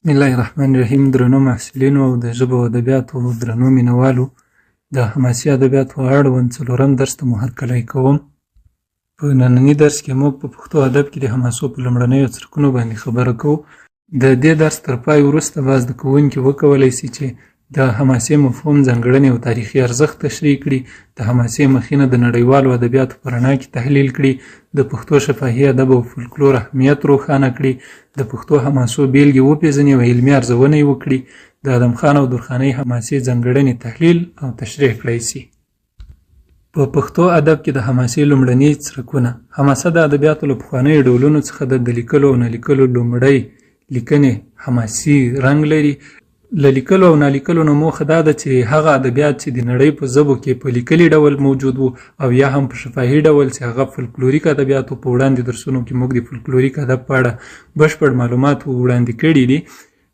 بسم الله الرحمن الرحیم. درنو محصلینو او د ژبو او ادبیاتو درنو مینوالو، د حماسي ادبیاتو اړوند څلورم درس ته مو هرکلی کوم. په ننني درس کې موږ په پښتو ادب کې د حماسو په لومړنیو څرکونو باندې خبره کوو. د دې درس تر پای وروسته به زده کوونکي وکولی سي چې د حماسي مفهوم، ځانګړنې او تاریخي ارزښت تشریح کړي، د حماسي مخینه د نړیوالو ادبیاتو په رڼا کې تحلیل کړي، د پښتو شفاهي ادب او فولکلور اهمیت روښانه کړي، د پښتو حماسو بیلګې وپېژني او علمي ارزونه یې وکړي، د ادم خان او درخانۍ حماسي ځانګړنې تحلیل او تشریح کړی سي. په پښتو ادب کې د حماسي لومړني څرکونه. حماسه د ادبیاتو له پخوانیو ډولونو څخه د لیکلو او نلیکلو لومړی لیکنې حماسي رنګ لري. له لیکلو او نالیکلو نه موخه دا ده چې هغه ادبیات چې د نړۍ په ژبو کې په لیکلي ډول موجود وو او یا هم په شفاهي ډول چې هغه فولکلوریک ادبیاتو په وړاندې درسونو کې موږ د فولکلوریک ادب په اړه بشپړ معلومات وړاندې کړي دي.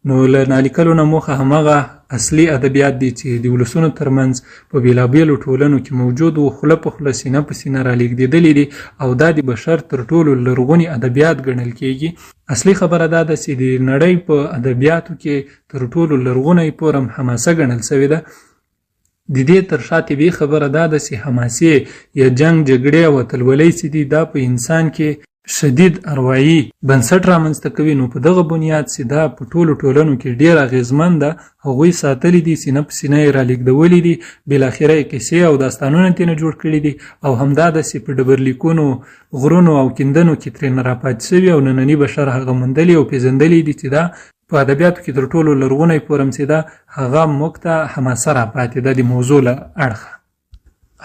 نو له نالیکلو نه موخه همغه اصلي ادبیات دي چې د ولسونو ترمنځ په بېلابېلو ټولنو کې موجود وو، خوله په خوله، سینه په سینه رالیږدېدلي دي او دا د بشر تر ټولو لرغوني ادبیات ګڼل کېږي. اصلي خبره دا ده چې د نړۍ په ادبیاتو کې تر ټولو لرغونی فورم حماسه ګڼل سوې ده. د دې تر شا طبیعي خبره دا ده چې حماسې یا جنګ، جګړې او اتلولۍ چې دي دا په انسان کې شدید اروايي بنسټ رامنځته کوي. نو په دغه بنیاد چې دا په ټولو ټولنو کې ډېر اغېزمن ده، هغوی ساتلي دي، سینه په سینه یې رالیږدولي دي، بالاخره یې کیسې او داستانونه ترېنه جوړ کړي دي او همدا ده چې په ډبرلیکونو، غرونو او کیندنو کې ترېنه راپاتې سوي او ننني بشر هغه موندلي او پېژندلي دي چې دا په ادبیاتو کې تر ټولو لرغونی فورم چې ده هغه موږ ته حماسه راپاتې ده د موضوع له اړخه.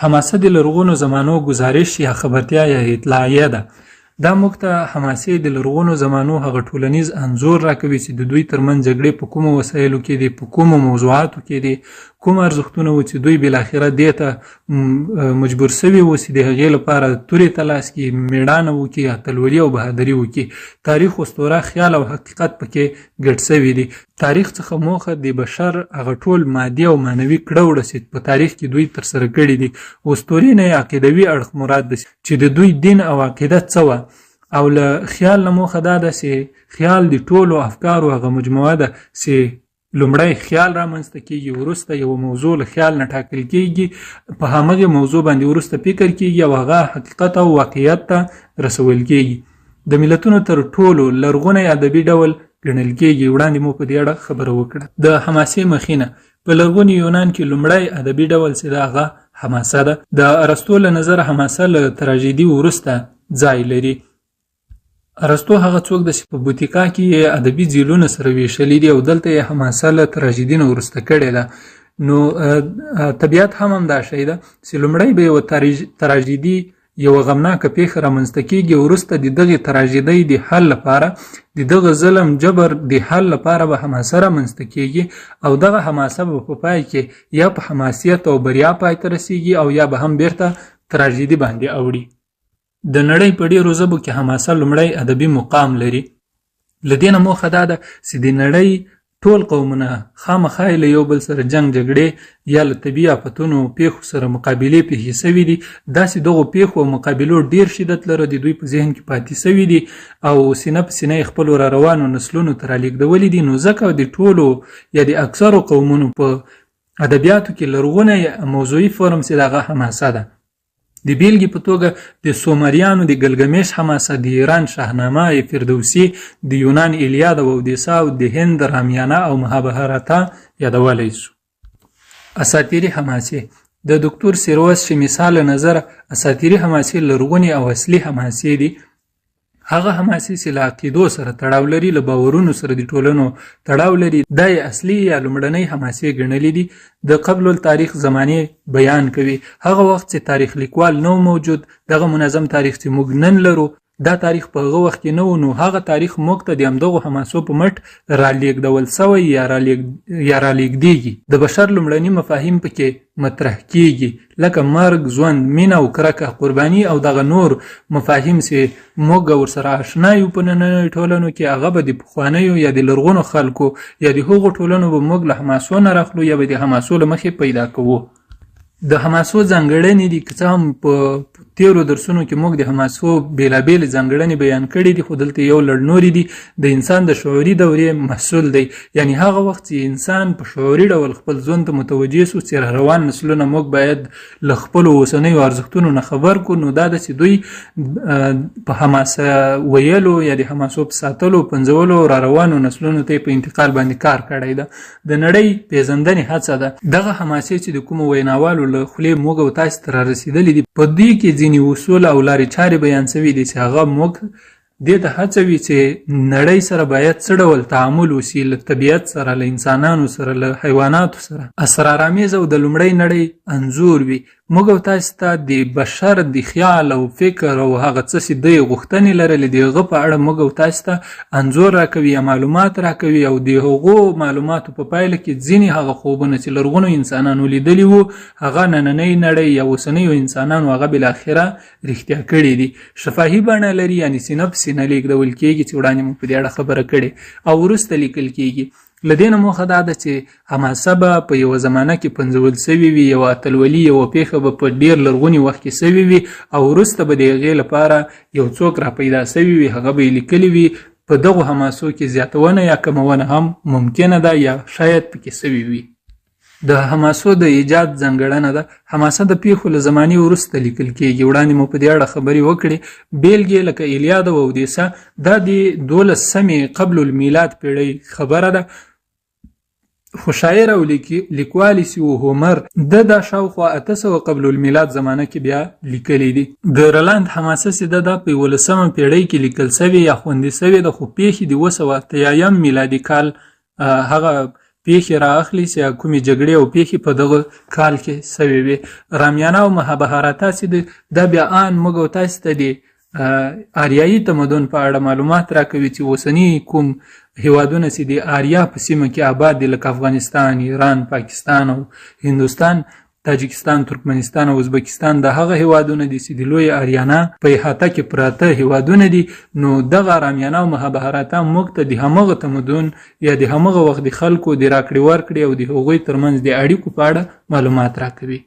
حماسه د لرغونو زمانو ګزارش یا خبرتیا یا اطلاعیه ده. دا موږ ته حماسې د لرغونو زمانو هغه ټولنیز انځور راکوي چې د دوی ترمنځ جګړې په کومو وسایلو کې دي، په کومو موضوعاتو کې دي، کوم ارزښتونه و چې دوی بالاخره دې ته مجبور سوي و چې د هغې لپاره تورې ته لاس کړي، مېړانه وکړي، اتلولي او بهادري وکړي. تاریخ، اسطوره، خیال او حقیقت پکې ګډ سوي دي. تاریخ څخه موخه د بشر هغه ټول مادي او معنوي کړه وړه چې په تاریخ کې دوی ترسره کړي دي. اسطورې نه عقیدوي اړخ مراد ده چې د دوی دین او عقیده څه وه، او له خیال نه موخه دا ده چې خیال د ټولو افکارو هغه مجموعه ده چې لومړی خیال رامنځته کېږي، وروسته یوه موضوع له خیال نه ټاکل کېږي، په همغې موضوع باندې وروسته فکر کېږي او هغه حقیقت او واقعیت ته رسول کېږي. د ملتونو تر ټولو لرغونی ادبي ډول ګڼل کېږي. وړاندې مو په دې اړه خبره وکړه. د حماسې مخینه. په لرغوني یونان کې لومړی ادبي ډول چې ده هغه حماسه ده. د ارسطو له نظره حماسه له تراژیدي وروسته ځای لري. ارسطو هغه څوک ده چې په بوتیکا کې یې ادبي ځیلونه سره ویشلي دي او دلته یې حماسه له تراژیدي نه وروسته کړې ده. نو طبیعت هم همدا شی ده چې لومړی به یوه تراژیدي، یوه غمناکه پیښه رامنځته کېږي، وروسته د دغې تراژیدۍ د حل لپاره، د دغه ظلم جبر د حل لپاره به حماسه رامنځته کېږي او دغه حماسه به په پای کې یا په حماسیت او بریا پای ته رسیږي او یا به هم بیرته تراژیدي باندې اوړي. د نړۍ په ډېرو ژبو کې حماسه لومړی ادبي مقام لري. له دې نه موخه دا ده چې د نړۍ ټول قومونه خامخا له یو بل سره جنګ، جګړې یا له طبیعي آفتونو پیښو سره مقابلې پیښې سوي دي. داسې دغو پیښو او مقابلو ډېر شدت لره د دوی په ذهن کې پاتې سوي دي او سینه په سینه یې خپلو را روانو نسلونو ته رالیږدولي دي. نو ځکه د ټولو یا د اکثرو قومونو په ادبیاتو کې لرغونی موضوعي فورم چې د هغه حماسه ده. د بیلګې په توګه د سومریانو د ګلګمش حماسه، د ایران شاهنامه فردوسي، د یونان ایلیاد او اودیسه او د هند رامیانه او مهابهارتا یادولی شو. اساطیري حماسې. د دکتور سیروس شمیسا له نظره اساطیري حماسې لرغونې او اصلي حماسې دي. هغه حماسې چې له عقیدو سره تړاو لري، له باورونو سره د ټولنو تړاو لري، دا یې اصلي یا لومړنۍ حماسې ګڼلې دي. د قبل التاریخ زمانې بیان کوي. هغه وخت چې تاریخ لیکوال نو موجود، دغه منظم تاریخ چې موږ نن لرو دا تاریخ په هغه وخت کې نه و. نو هغه تاریخ موږ ته د همدغو حماسو په مټ رالیږدول سوی یا رالیږدېږي. د بشر لومړني مفاهیم پکې مطرح کېږي، لکه مرګ، ژوند، مینه او کرکه، قرباني او دغه نور مفاهیم چې موږ ورسره آشنا یو په نننیو ټولنو کې، هغه به د پخوانیو یا د لرغونو خلکو یا د هغو ټولنو به موږ له حماسو نه راخلو یا به د حماسو له مخې پیدا کوو. د حماسو ځانګړنې دي که څه هم په تیرو درسونو کې موږ د حماسو بېلابېلې ځانګړنې بیان کړي دي، خو دلته یو لړ نورې دي د انسان د شعوري دورې محصول دی. یعنی هغه وخت چې انسان په شعوري ډول خپل ژوند ته متوجه سو چې روان نسلونه موږ باید له خپلو اوسنیو ارزښتونو نه خبر کړو، نو دا ده چې دوی په حماسه ویلو یا د حماسو په ساتلو پنځولو را روانو نسلونو ته په انتقال باندې کار کړی ده. د نړۍ پیژندنې هڅه ده. دغه حماسې چې د کومو ویناوالو له خولې موږ او تاسو ته رارسېدلې دي، په دوی کې ځینې اصول او لارې چارې بیان شوي دي چې هغه موږ دې ته هڅوي چې نړۍ سره باید څه ډول تعامل وشي، له طبیعت سره، له انسانانو سره، له حیواناتو سره اسرارآمیز او د لومړۍ نړۍ انځور وي. موږ او تاسو ته د بشر د خیال او فکر او هغه څه چې دوی غوښتنې لرلې د هغه په اړه موږ او تاسو ته انځور راکوي یا معلومات راکوي، او د هغو معلوماتو په پایله کې ځینې هغه خوبونه چې لرغونو انسانانو لیدلي وو هغه نننۍ نړۍ یا اوسنیو انسانانو هغه بالاخره رښتیا کړي دي. شفاهي بڼه لري، یعنی سینه په سینه لیږدول کېږي چې وړاندې مو په دې اړه خبره کړې، او وروسته لیکل کېږي. له دې نه موخه دا ده چې حماسه به په یوه زمانه کې پنځول سوي وي، یوه اتلولي، یوه پیښه به په ډېر لرغوني وخت کې سوي وي، او وروسته به د هغې لپاره یو څوک را پیدا سوي وي، هغه به یې لیکلي وي. په دغو حماسو کې زیاتونه یا کمونه هم ممکنه ده یا شاید پکې سوي وي. د حماسو د ایجاد ځانګړنه ده. حماسه د پیښو له زمانې وروسته لیکل کېږي. وړاندې مو په دې اړه خبرې وکړې. بیلګې لکه ایلیاد او اودیسه دا د 12 قبل المیلاد پیړۍ خبره ده، خو شاعر او لیکوالی چې و هومر د شاوخوا 800 قبل المیلاد زمانه کې بیا لیکلی دي. د رلاند حماسه چې د په 11مه پیړۍ کې لیکل سوی یا خوندي سوی د خو پیښې د 283 میلادي کال هغه پیښې را اخلي چې کومې جګړې او پیښې په دغه کال کې سوي وي. رامیانه او مهابهارتا چې دا بیا ان موږ او تاسو ته د آریایي تمدن په اړه معلومات راکوي چې اوسني کوم هیوادونه چې د آریا په سیمه کې آباد دي، لکه افغانستان، ایران، پاکستان او هندوستان، تاجکستان، ترکمنستان او ازبکستان، د هغه هیوادونه دي چې د لوی آریانا په احاطه کې پراته هیوادونه دي. نو دغه رامیانه او مهابهارتا موږ ته د همغه تمدن یا د همغه وخت د خلکو د راکړې ورکړې او د هغوی ترمنځ د اړیکو په اړه معلومات راکوي.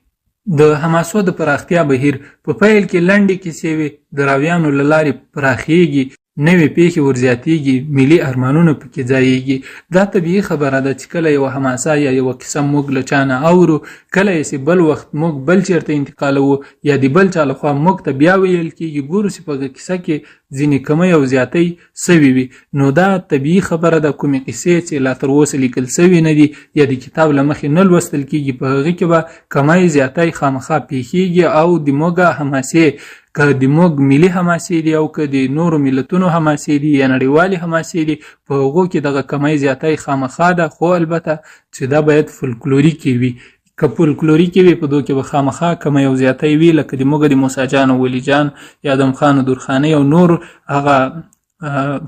د حماسو د پراختیا بهیر په پیل کې لنډې کیسې وي، د راویانو له لارې پراخیږي، نوې پیښې ورزیاتیږي، ملي ارمانونه پکې ځایږي. دا طبیعي خبره ده چې کله یوه حماسه یا یوه کیسه موږ له چا نه اورو، کله یې چې بل وخت موږ بل چېرته انتقالوو یا د بل چا لخوا موږ ته بیا ویل کېږي، ګورو چې په کیسه کې ځینې کمی او زیاتۍ سوي وي. نو دا طبیعي خبره ده. کومې قیسې چې لا تر اوسه لیکل سوي نه دي یا د کتاب له مخې نه لوستل کېږي، په هغې کې به کمی زیاتی خامخا پیښیږي، او د موږ حماسې که د موږ ملي حماسې دي او که د نورو ملتونو حماسې دي یا نړیوالې حماسې دي، په هغو کې دغه کمی زیاتی خامخا ده، خو البته چې دا باید فولکلوریکې وي. که فولکلوریکې وي په دو کې به خامخا کمی او زیاتی وي، لکه د موږ د موسی جان او ولی جان یا ادم خان و درخانۍ او نور هغه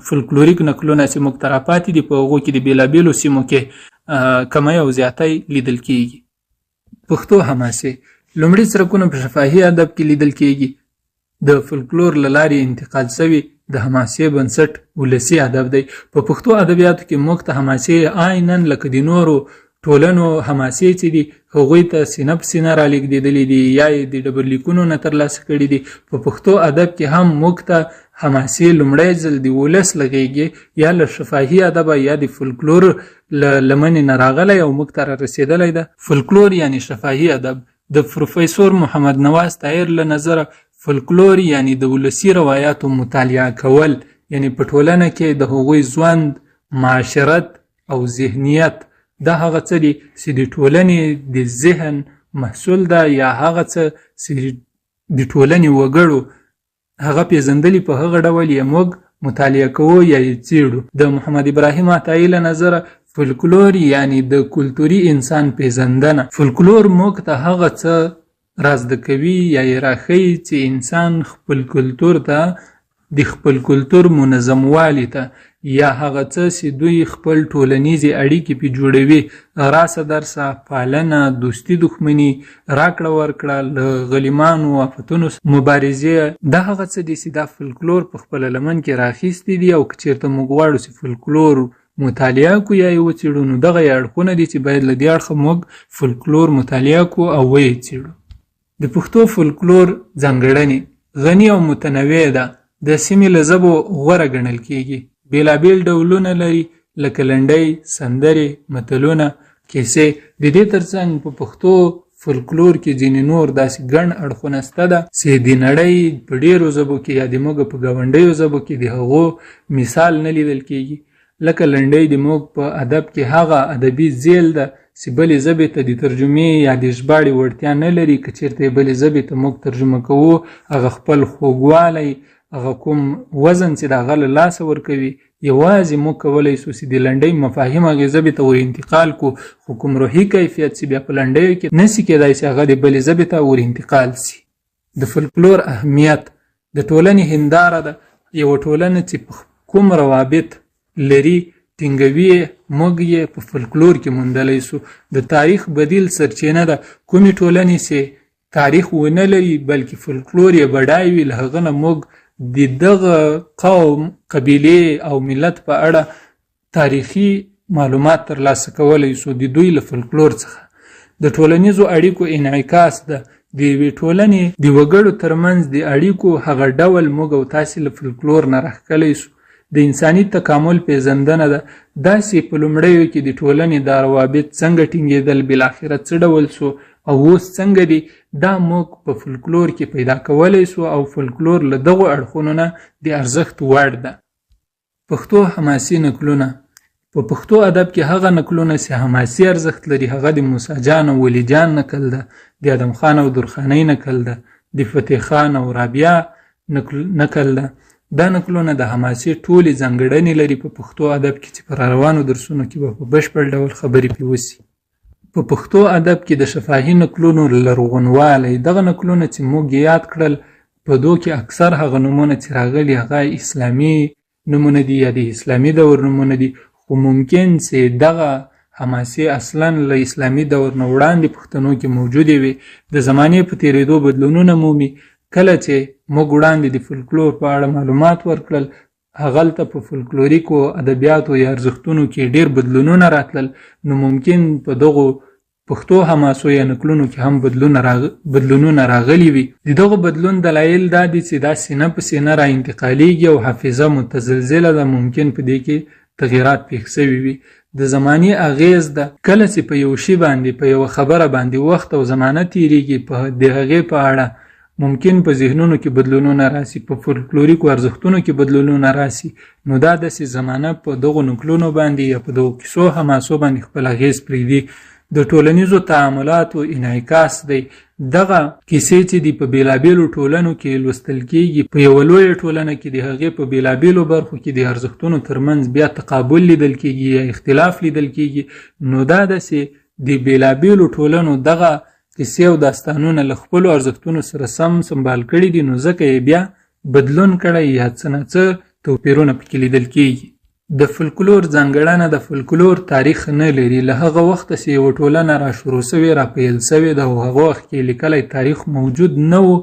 فولکلوریک نقلونه چې موږ ته راپاتې دي، په هغو کې د بېلابېلو سیمو کې کمی او زیاتی لیدل کېږي. پښتو حماسې لومړي څرکونه په شفاهي ادب کې لیدل کېږي. د فولکلور له لارې انتقال شوي د حماسې بنسټ ولسي ادب دی. په پښتو ادبیاتو کې موږ ته حماسې عیناً لکه د نورو ټولنو حماسې چې دي هغوی ته سینه په سینه را لیږدېدلې دي یا یې د ډبرلیکونو نه ترلاسه کړي دي. په پښتو ادب کې هم موږ ته حماسې لومړی ځل د ولس له غېږې یا له شفاهي ادبه یا د فولکلور له لمنې نه راغلی او موږ ته را رسېدلی ده. فولکلور یعنی شفاهي ادب. د پروفیسور محمد نواز طاهر له نظره فولکلور یعنی د ولسي روایاتو مطالعه کول، یعنی په ټولنه کې د هغوی ژوند، معاشرت او ذهنیت دا هغه څه دي چې د ټولنې د ذهن محصول ده، یا هغه څه چې د ټولنې وګړو هغه پیژندلي په هغه ډول یې موږ مطالعه کوو یا یې څېړو. د محمد ابراهیم عطایي له نظره فولکلور یعنی د کلتوري انسان پیژندنه. فولکلور موږ ته هغه څه رازده کوي یا یې راښیي چې انسان خپل کلتور ته د خپل کلتور منظموالي ته یا هغه څه چې دوی خپل ټولنیزې اړیکې پې جوړوي، راسه درسه، پالنه، دوستي، دښمني، راکړه ورکړه، له غلیمانو آفتونو مبارزې، دا هغه څه دي چې دا فولکلور په خپله لمن کې راخیستي دي. او که چېرته موږ غواړو چې فولکلور مطالعه کړو یا یې وڅېړو، نو دغه یې اړخونه دي چې باید له دې اړخه موږ فولکلور مطالعه کړو او ویې څېړو. د پښتو فولکلور ځانګړنې غني او متنوع ده. د سیمې له ژبو غوره ګڼل کیږي. بیلابیل ډولونه لري لکه لنډۍ، سندرې، متلونه، کیسې. د دې ترڅنګ په پښتو فولکلور کې ځینې نور داسې ګڼ اړخونه شته ده چې د نړۍ په ډېرو ژبو کې یا د موږ په ګاونډیو ژبو کې د هغو مثال نه لیدل کیږي. لکه لنډۍ د موږ په ادب کې هغه ادبي ذیل ده چې بلې ژبې ته د ترجمې یا د ژباړې وړتیا نه لري. که چېرته یې بلې ژبې ته موږ ترجمه کوو، هغه خپل خوږوالی، هغه کوم وزن چې د هغه له لاسه ورکوي، یوازې موږ کولی شو چې د لنډۍ مفاهیم هغې ژبې ته ور انتقال کړو، خو کوم روحي کیفیت چې بیا په لنډیو کې نشي کېدای چې هغه د بلې ژبې ته ور انتقال شي. د فولکلور اهمیت د ټولنې هنداره ده. یوه ټولنه چې کوم روابط لري ټینګوي موږ یې په فولکلور کې موندلی شو. د تاریخ بدیل سرچینه ده. کومې ټولنې چې تاریخ ونه لري بلکې فولکلور یې بډای وي، له هغه نه موږ د دغه قوم، قبیلې او ملت په اړه تاریخي معلومات ترلاسه کولی شو د دوی له فولکلور څخه. د ټولنیزو اړیکو انعکاس ده. د یوې ټولنې د وګړو ترمنځ د اړیکو هغه ډول موږ او تاسې له فولکلور نه راښکلی شو. د انساني تکامل پیژندنه ده. داسې په لومړیو کې د ټولنې دا روابط څنګه ټینګېدل، بالاخره څه ډول شو او اوس څنګه دي، دا موږ په فولکلور کې پیدا کولی شو او فولکلور له دغو اړخونو نه د ارزښت وړ ده. پښتو حماسي نکلونه. په پښتو ادب کې هغه نکلونه چې حماسي ارزښت لري هغه د موسی جان او ولی جان نکل ده، د ادم خان او درخانۍ نکل ده، د فتح خان او رابعه نکل ده. دا نکلونه د حماسي ټولې ځانګړنې لري په پښتو ادب کې چې په روانو درسونو کې به په بشپړ ډول خبرې پرې وشي. په پښتو ادب کې د شفاهي نکلونو لرغونوالی، دغه نکلونه چې موږ یاد کړل په دو کې اکثر هغه نومونه چې راغلي هغه اسلامي نومونه دي یا د اسلامي دور نومونه دي، خو ممکن چې دغه حماسي اصلا له اسلامي دور نه وړاندې پښتنو کې موجودې وي. د زمانې په تېرېدو بدلونونه مومي. کله چې موږ وړاندې د فولکلور په اړه معلومات ورکړل، هغلته په فولکلوریکو ادبیاتو یا ارزښتونو کې ډېر بدلونونه راتلل، نو ممکن په دغو پښتو حماسو یا نکلونو کې هم بدلونونه راغلي وي. د دغه بدلون دلایل دا دي چې دا سینه په سینه را انتقالیږي او حافظه متزلزله ده. ممکن په دې کې تغییرات پېښ شوي وي. د زمانې اغیز ده. کله چې په یو شي باندې، په یوه خبره باندې وخت او زمانه تیریږي، په د هغې په اړه ممکن په ذهنونو کې بدلونونه راسي، په فولکلوریکو ارزښتونو کې بدلونونه راسي. نو دا داسې زمانه په دغو نکلونو باندې یا په دغو کیسو حماسو باندې خپل اغیز پرېږدي. د ټولنیزو تعاملاتو انعکاس دی. دغه کیسې چې دي په بېلابېلو ټولنو کې لوستل کېږي، په یوه لویه ټولنه کې د هغې په بېلابېلو برخو کې د ارزښتونو ترمنځ بیا تقابل لیدل کېږي یا اختلاف لیدل کېږي. نو دا داسې د بېلابېلو ټولنو دغه کیسې او داستانونه له خپلو ارزښتونو سره سم سمبال کړي دي، نو ځکه یې بیا بدلون کړی یا څه نه څه توپیرونه پکې لیدل کېږي. د فولکلور ځانګړنه د فولکلور تاریخ نه لري. له هغه وخته چې یوه ټولنه را شروع سوې، را پیل سوې ده او هغه وخت کې لیکلی تاریخ موجود نه و،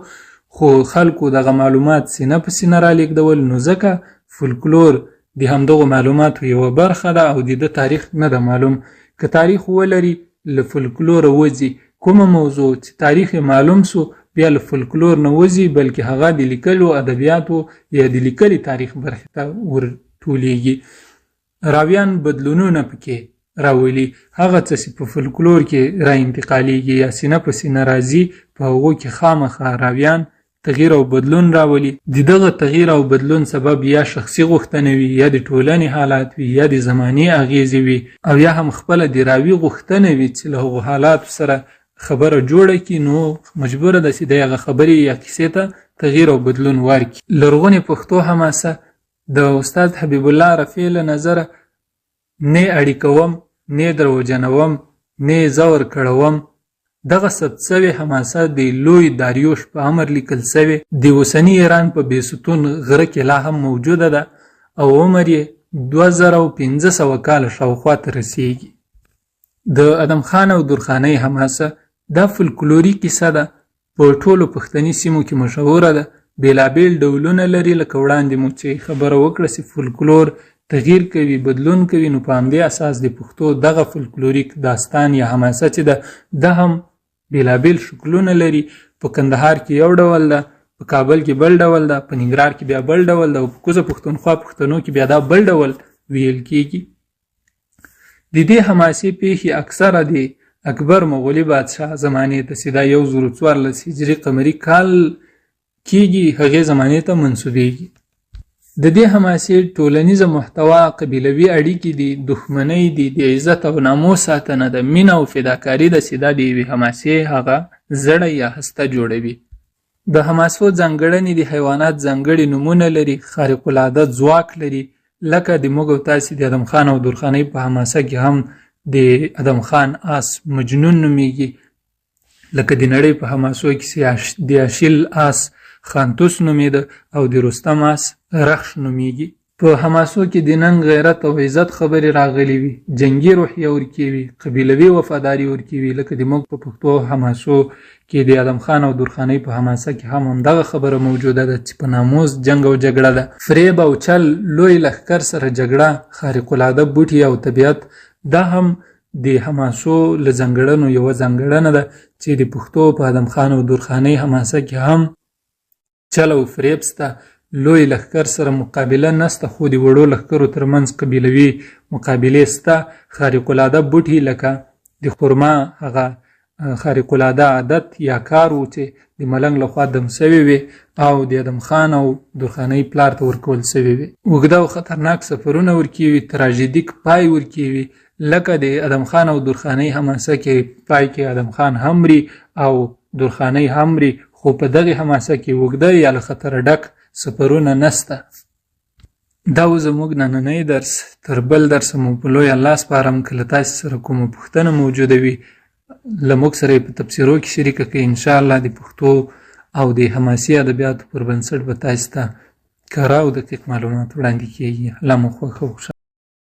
خو خلکو دغه معلومات سینه په سینه را لیږدول، نو ځکه فولکلور د همدغو معلوماتو یوه برخه ده او د ده تاریخ نه ده معلوم. که تاریخ ولري له فولکلوره وځي. کومه موضوع چې تاریخ معلوم سو بیا له فولکلور نه وځي، بلکې هغه د لیکلو ادبیاتو یا د لیکلي تاریخ برخې ته ورټولېږي. راویان بدلونونه پکې راولي. هغه څه چې په فولکلور کې را انتقالیږي یا سینه په سینه راځي، په هغو کې خامخا راویان تغییر او بدلون راولي. د دغه تغییر او بدلون سبب یا شخصي غوښتنه وي، یا د ټولنې حالات وي، یا د زمانې اغیزې وي، او یا هم خپله د راوي غوښتنه وي چې له هغو حالاتو سره خبره جوړه کړي، نو مجبوره ده چې د هغه خبرې یا کیسې ته تغییر او بدلون ورکړي. لرغونې پښتو حماسه د استاد حبیب الله رفیع له نظره نه اړیکوم، نه دروجنوم، نه زور کړوم. دغه ثبت سوې حماسه د لوی داریوش په امر لیکل سوې، د اوسني ایران په بیستون غره کې لا هم موجوده ده او عمر یې 2500 کاله شاوخوا ته رسیږي. د ادم خان او درخانۍ حماسه دا فولکلوري کیسه ده. په ټولو پښتني سیمو کې مشهوره ده. بېلابېل ډولونه لري. لکه وړاندې مو چې خبره وکړه چې فولکلور تغییر کوي، بدلون کوي، نو په همدې اساس د پښتو دغه فولکلوریک داستان یا حماسه چې ده هم بېلابېل شکلونه لري. په کندهار کې یو ډول ده، په کابل کې بل ډول ده، په ننګرهار کې بیا بل ډول ده، او په کوزه پښتونخوا پښتنو کې بیا دا بل ډول ویل کېږي. د دې حماسي پیښې اکثره د اکبر مغولي بادشاه زمانې ته چې دا 1014 هجري قمري کال کېږي هغې زمانې ته منسوبېږي. د دې حماسې ټولنیزه محتوا قبیلوي اړیکې دي، دښمنۍ دي، د عزت او ناموس ساتنه ده، مینه او فداکاري ده چې دا د یوې حماسې هغه زړه یا هسته جوړوي. د حماسو ځانګړنې د حیوانات ځانګړي نومونه لري، خارق العاده ځواک لري، لکه د موږ او تاسې د ادم خان او درخانۍ په حماسه کې هم د ادم خان آس مجنون نومیږي، لکه د نړۍ په حماسو کې د اشیل آس خانتوس نومیده او د رستم آس رخش نومیږي. په حماسو کې د ننګ، غیرت او عزت خبرې راغلي وي، جنگي روحیه ورکې وي، قبیلوي وفاداري ورکې وي، لکه د موږ په پښتو حماسو کې د ادم خان او درخانۍ په حماسه کې هم همدغه خبره موجوده ده چې په ناموس جنگ او جګړه ده. فریب او چل، لوی لښکر سره جګړه، خارق العاده بوټي او طبیعت، دا هم د حماسو له ځانګړنو یوه ځانګړنه ده چې د پښتو په ادم خان او درخانۍ حماسه کې هم چل او فریب سته. لوی لښکر سره مقابله نسته، خو د وړو لښکرو ترمنځ قبیلوي مقابلې سته. خارق العاده بوټي لکه د خرما هغه خارق العاده عادت یا کار و چې د ملنګ لخوا دم سوی وي او د ادم خان او درخانۍ پلار ته ورکول سوی وي. اوږده او خطرناک سفرونه ورکې وي، تراژیدیک پای ورکې وي، لکه د ادم خان او درخانۍ حماسه کې پای کې ادم خان هم مري او درخانۍ هم مري، خو په دغې حماسه کې اوږده یا له خطره ډک سفرونه نسته. دا و زموږ نننی درس. تر بل درس مو په لوی الله سپارم. که له تاسې سره کومه پوښتنه موجوده وي له موږ سره په تبصرو کې شریکه کړئ. انشاءالله د پښتو او د حماسي ادبیاتو پر بنسټ به تاسې ته کره او دقیق معلومات وړاندې کیږي. الله مو خوښ او خوشحاله